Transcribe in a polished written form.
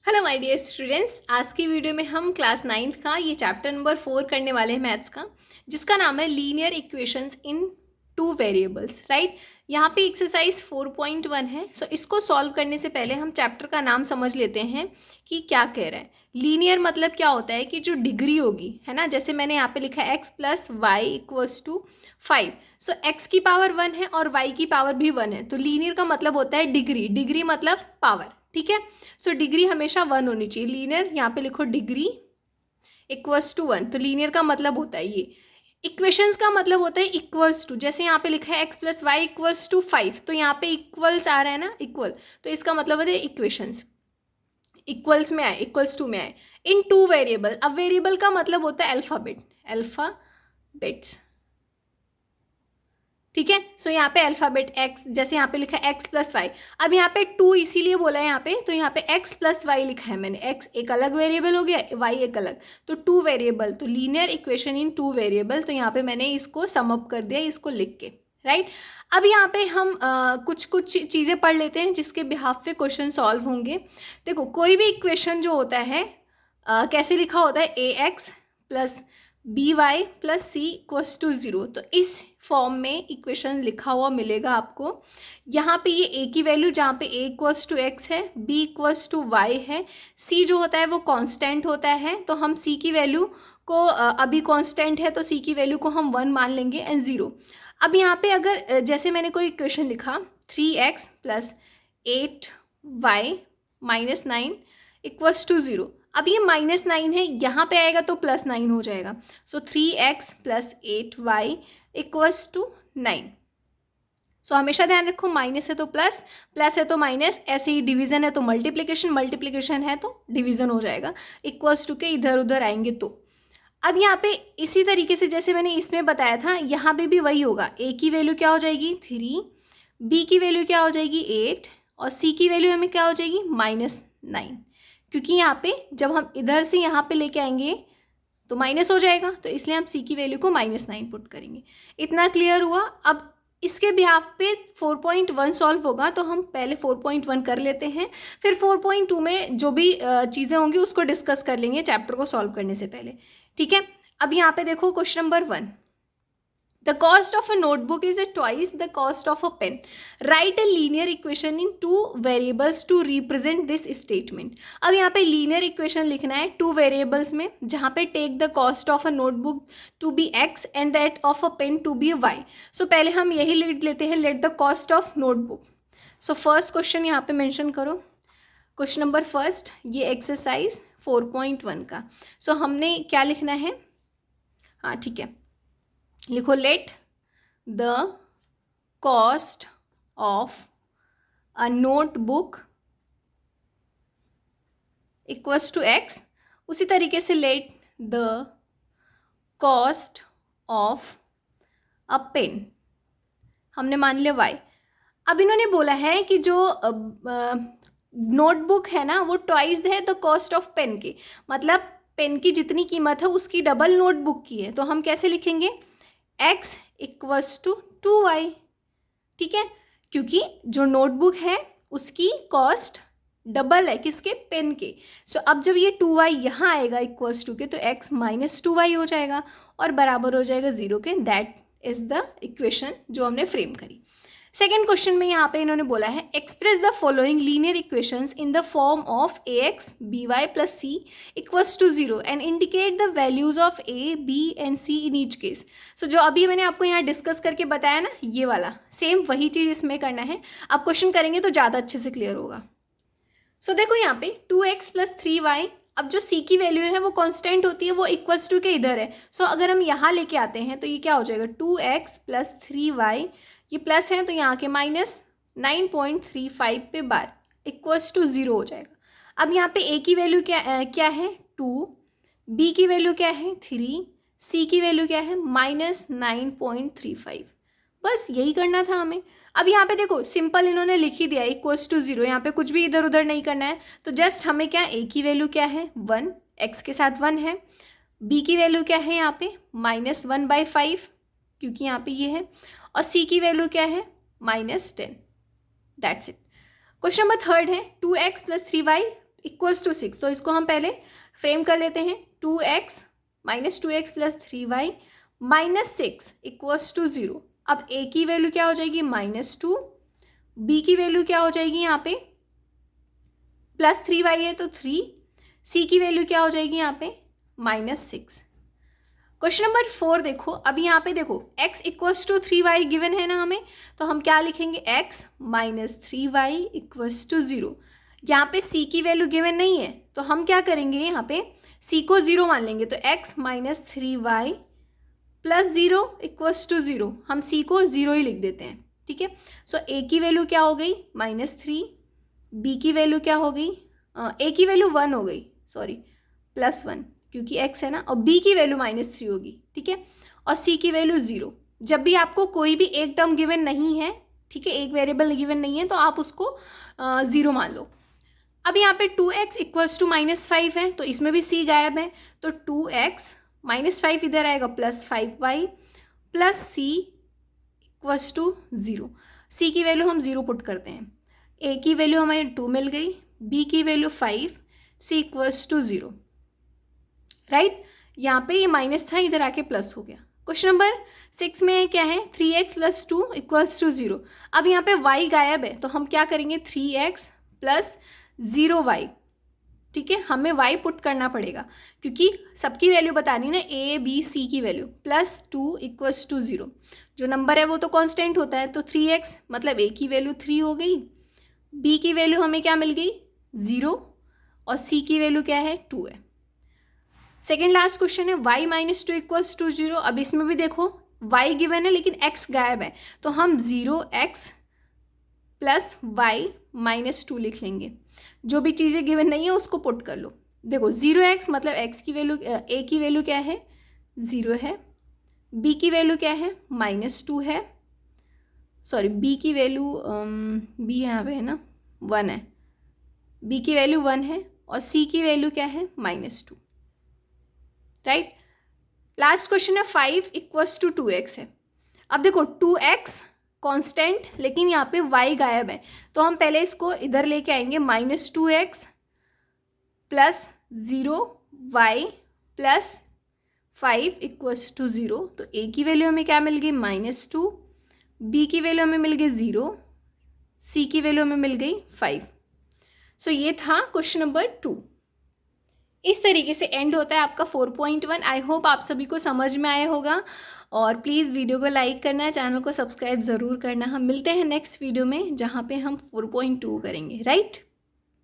Hello my dear students, आज की video में हम क्लास 9th का ये चैप्टर नंबर 4 करने वाले हैं मैथ्स का, जिसका नाम है लीनियर इक्वेशंस इन टू वेरिएबल्स। राइट, यहाँ पे एक्सरसाइज 4.1 है। सो इसको सॉल्व करने से पहले हम चैप्टर का नाम समझ लेते हैं कि क्या कह रहा है। लीनियर मतलब क्या होता है कि जो डिग्री होगी, है ना, जैसे मैंने यहाँ पे लिखा है x plus y equals to 5। So x की पावर 1 है और वाई की पावर भी 1 है, तो लीनियर का मतलब होता है डिग्री। डिग्री मतलब पावर, ठीक है। सो डिग्री हमेशा 1 होनी चाहिए। लीनियर यहाँ पे लिखो डिग्री इक्वल्स टू 1, तो लीनियर का मतलब होता है ये। इक्वेशंस का मतलब होता है इक्वल्स टू, जैसे यहाँ पे लिखा है x plus y equals to 5, तो यहाँ पे इक्वल्स आ रहा है ना, इक्वल, तो इसका मतलब होता है इक्वेशंस इक्वल्स में आए, इक्वल्स टू में आए। इन टू वेरिएबल, अब वेरिएबल का मतलब होता है अल्फ़ाबेट, अल्फ़ाबेट्स, ठीक है। सो यहाँ पे अल्फ़ाबेट एक्स, जैसे यहाँ पे लिखा है एक्स प्लस वाई। अब यहाँ पे 2 इसीलिए बोला है यहाँ पे, तो यहाँ पे एक्स प्लस वाई लिखा है मैंने। एक्स एक अलग वेरिएबल हो गया, वाई एक अलग, तो 2 वेरिएबल, तो लीनियर इक्वेशन इन 2 वेरिएबल। तो यहाँ पे मैंने इसको सम अप कर दिया इसको लिख के। राइट, अब यहाँ पे हम कुछ कुछ चीज़ें पढ़ लेते हैं जिसके बिहाफ पे क्वेश्चन सॉल्व होंगे। देखो, कोई भी इक्वेशन जो होता है कैसे लिखा होता है, a x plus b y plus c equals to 0, तो इस फॉर्म में इक्वेशन लिखा हुआ मिलेगा आपको। यहाँ पे ये a की वैल्यू, जहाँ पे a इक्वल्स टू एक्स है, b इक्वल्स टू वाई है, c जो होता है वो कांस्टेंट होता है, तो हम c की वैल्यू को अभी कांस्टेंट है तो c की वैल्यू को हम 1 मान लेंगे एंड 0। अब यहाँ पे अगर जैसे मैंने कोई इक्वेशन लिखा 3x plus 8y minus 9 equals to 0, अब ये -9 है, यहाँ पे आएगा तो +9 हो जाएगा। So 3x plus 8y equals to 9। So हमेशा ध्यान रखो, माइनस है तो प्लस, प्लस है तो माइनस, ऐसे ही डिवीजन है तो मल्टीप्लिकेशन, मल्टीप्लिकेशन है तो डिवीजन हो जाएगा। इक्वल्स टू के इधर उधर आएंगे तो। अब यहाँ पे इसी तरीके से जैसे मैंने इसमें बताया था, यहाँ पे भी वही होगा। a की वैल्यू क्या हो जाएगी 3, b की वैल्यू क्या हो जाएगी 8 और c की वैल्यू हमें क्या हो जाएगी -9, क्योंकि यहाँ पे जब हम इधर से यहाँ पे लेके आएंगे तो माइनस हो जाएगा, तो इसलिए हम c की वैल्यू को -9 पुट करेंगे। इतना क्लियर हुआ। अब इसके बिहाफ पे 4.1 सॉल्व होगा, तो हम पहले 4.1 कर लेते हैं, फिर 4.2 में जो भी चीज़ें होंगी उसको डिस्कस कर लेंगे चैप्टर को सॉल्व करने से पहले, ठीक है। अब यहाँ पे देखो question number 1, the cost of a notebook is twice the cost of a pen. Write a linear equation in two variables to represent this statement. अब यहाँ पे linear equation लिखना है two variables में, जहाँ पे take the cost of a notebook to be x and that of a pen to be y. So पहले हम यही लिख लेते हैं, let the cost of notebook. So first question यहाँ पे mention करो, क्वेश्चन नंबर फर्स्ट, ये एक्सरसाइज 4.1 का। सो हमने क्या लिखना है, हाँ ठीक है, लिखो let the cost of a notebook equals to x. उसी तरीके से let the cost of a pen हमने मान लिया वाई। अब इन्होंने बोला है कि जो नोटबुक है ना वो ट्वाइस है द कॉस्ट ऑफ पेन की, मतलब पेन की जितनी कीमत है उसकी डबल नोटबुक की है, तो हम कैसे लिखेंगे x इक्वल्स टू 2y, ठीक है, क्योंकि जो नोटबुक है उसकी कॉस्ट डबल है किसके, पेन के। सो अब जब ये 2y यहाँ आएगा इक्वल्स टू के, तो x माइनस 2y हो जाएगा और बराबर हो जाएगा 0 के। दैट इज द इक्वेशन जो हमने फ्रेम करी। सेकेंड क्वेश्चन में यहाँ पे इन्होंने बोला है express the following linear equations in the form of a x b y plus c equals to 0 and indicate the values of a b and c in each case. So जो अभी मैंने आपको यहाँ डिस्कस करके बताया ना, ये वाला सेम वही चीज़ इसमें करना है। अब क्वेश्चन करेंगे तो ज़्यादा अच्छे से क्लियर होगा। सो देखो यहाँ पे 2x प्लस 3y, अब जो c की वैल्यू है वो कांस्टेंट होती है, वो इक्वल्स टू के इधर है। सो अगर हम यहाँ लेके आते हैं तो ये क्या हो जाएगा 2x प्लस 3y, ये प्लस है तो यहाँ के -9.35 पे बार इक्वल्स टू 0 हो जाएगा। अब यहाँ पे a की वैल्यू क्या है 2, b की वैल्यू क्या है 3, c की वैल्यू क्या है -9.35। बस यही करना था हमें। अब यहाँ पे देखो सिंपल इन्होंने लिख ही दिया इक्वल्स टू 0, यहाँ पे कुछ भी इधर उधर नहीं करना है, तो जस्ट हमें क्या, a की वैल्यू क्या है 1, x के साथ 1 है, b की वैल्यू क्या है यहाँ पे -1/5 क्योंकि यहाँ पे ये है, और c की वैल्यू क्या है -10। That's it. Question number third है 2x plus 3y equals to 6, तो इसको हम पहले फ्रेम कर लेते हैं। 2x minus 2x plus 3y minus 6 equals to 0। अब a की वैल्यू क्या हो जाएगी -2, b की वैल्यू क्या हो जाएगी यहाँ पे प्लस 3y है तो 3, c की वैल्यू क्या हो जाएगी यहाँ पे -6। क्वेश्चन नंबर 4 देखो, अभी यहाँ पे देखो x equals to 3y given है ना हमें, तो हम क्या लिखेंगे x minus 3y equals to 0। यहाँ पे c की वैल्यू गिवन नहीं है तो हम क्या करेंगे, यहाँ पे c को 0 मान लेंगे, तो x minus 3y plus 0 equals to 0, हम c को 0 ही लिख देते हैं, ठीक है। सो a की वैल्यू क्या हो गई -3, b की वैल्यू क्या हो गई, a की वैल्यू 1 हो गई, सॉरी +1 क्योंकि x है ना, और b की वैल्यू -3 होगी, ठीक है, और c की वैल्यू 0। जब भी आपको कोई भी एक टर्म गिवन नहीं है, ठीक है, एक वेरिएबल गिवन नहीं है, तो आप उसको 0 मान लो। अब यहाँ पे 2x इक्वल्स टू -5 है, तो इसमें भी c गायब है, तो 2x -5 इधर आएगा plus 5y plus c equals to 0। c की वैल्यू हम 0 पुट करते हैं, a की वैल्यू हमें 2 मिल गई, b की value 5, c equals to 0, right. यहाँ पे ये माइनस था, इधर आके प्लस हो गया। क्वेश्चन नंबर 6 में क्या है 3x प्लस 2 इक्वल्स टू 0। अब यहाँ पे y गायब है तो हम क्या करेंगे 3x प्लस 0y, ठीक है, हमें y पुट करना पड़ेगा क्योंकि सबकी वैल्यू बतानी ना, a b c की वैल्यू, प्लस 2 इक्वल्स टू 0। जो नंबर है वो तो कांस्टेंट होता है, तो 3x मतलब a की वैल्यू 3 हो गई, b की वैल्यू हमें क्या मिल गई 0, और c की वैल्यू क्या है 2 है। सेकेंड लास्ट क्वेश्चन है y माइनस 2 इक्वल्स टू 0। अब इसमें भी देखो y गिवन है लेकिन x गायब है, तो हम 0x प्लस y माइनस 2 लिख लेंगे। जो भी चीज़ें गिवन नहीं है उसको पुट कर लो। देखो 0x मतलब x की वैल्यू, a की वैल्यू क्या है 0 है, b की वैल्यू क्या है -2 है, सॉरी b की वैल्यू b यहाँ पे है ना 1 है, b की वैल्यू 1 है, और c की वैल्यू क्या है -2, राइट। लास्ट क्वेश्चन है 5 इक्वल्स टू 2x है। अब देखो 2x कांस्टेंट लेकिन यहाँ पे y गायब है, तो हम पहले इसको इधर लेके आएंगे, -2x plus 0y plus 5 equals to 0। तो a की वैल्यू हमें क्या मिल गई -2, b की वैल्यू हमें मिल गई 0, c की वैल्यू हमें मिल गई 5। सो ये था क्वेश्चन नंबर 2। इस तरीके से एंड होता है आपका 4.1। आई होप आप सभी को समझ में आया होगा, और प्लीज़ वीडियो को लाइक करना, चैनल को सब्सक्राइब ज़रूर करना। हम मिलते हैं नेक्स्ट वीडियो में जहाँ पे हम 4.2 करेंगे, राइट।